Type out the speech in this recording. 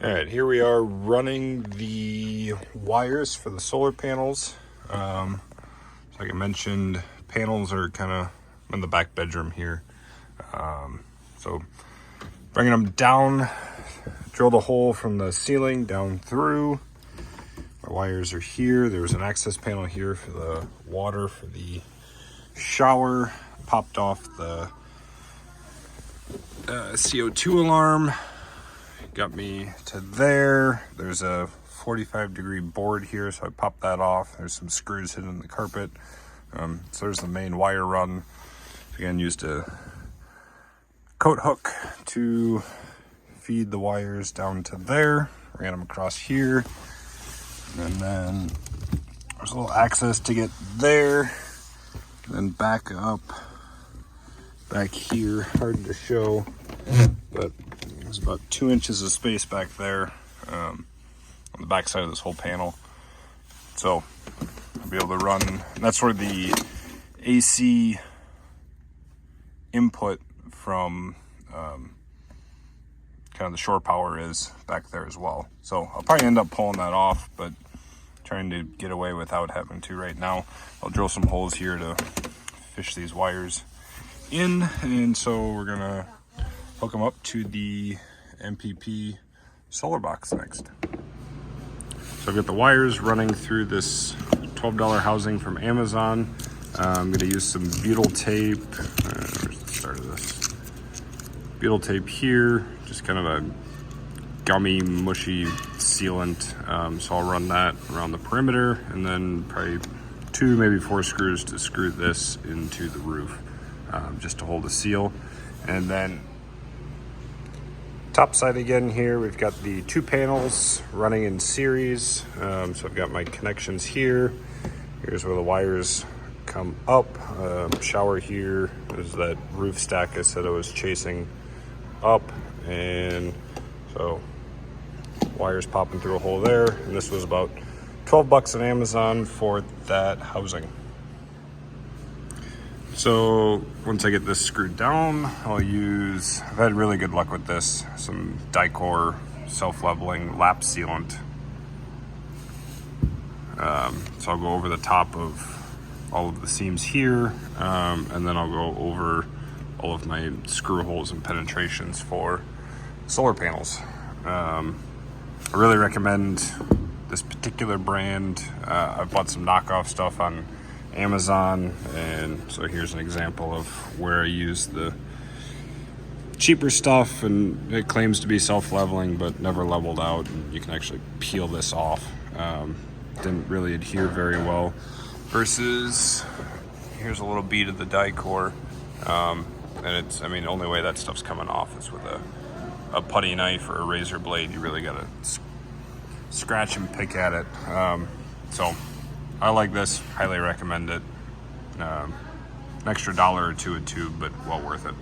All right, here we are running the wires for the solar panels. Like I mentioned, panels are kind of in the back bedroom here. So bringing them down, drilled a hole from the ceiling down through. My wires are here. There was an access panel here for the water for the shower. Popped off the CO2 alarm. Got me to there. There's a 45-degree board here, so I popped that off. There's some screws hidden in the carpet. So there's the main wire run. Again, used a coat hook to feed the wires down to there. Ran them across here. And then there's a little access to get there. And then back up, back here. Hard to show, but there's about 2 inches of space back there on the back side of this whole panel. So I'll be able to run, and that's where the AC input from kind of the shore power is back there as well. So I'll probably end up pulling that off, but trying to get away without having to right now. I'll drill some holes here to fish these wires in, and so we're gonna hook them up to the MPP solar box next. So I've got the wires running through this $12 housing from Amazon. I'm going to use some butyl tape. Where's the start of this? Butyl tape here, just kind of a gummy, mushy sealant. So I'll run that around the perimeter, and then probably 2, maybe 4 screws to screw this into the roof, just to hold the seal. And then top side again here, we've got the 2 panels running in series. So I've got my connections here. Here's where the wires come up. Shower here. There's that roof stack I said I was chasing up. And so wires popping through a hole there. And this was about 12 bucks on Amazon for that housing. So once I get this screwed down, I've had really good luck with this, some Dicor self-leveling lap sealant. So I'll go over the top of all of the seams here, and then I'll go over all of my screw holes and penetrations for solar panels. I really recommend this particular brand. I've bought some knockoff stuff on Amazon, and so here's an example of where I use the cheaper stuff, and it claims to be self-leveling but never leveled out, and you can actually peel this off. Didn't really adhere very well, versus here's a little bead of the Dicor, and it's, I mean, the only way that stuff's coming off is with a putty knife or a razor blade. You really gotta scratch and pick at it. So I like this, highly recommend it. An extra $1 or $2 a tube, but well worth it.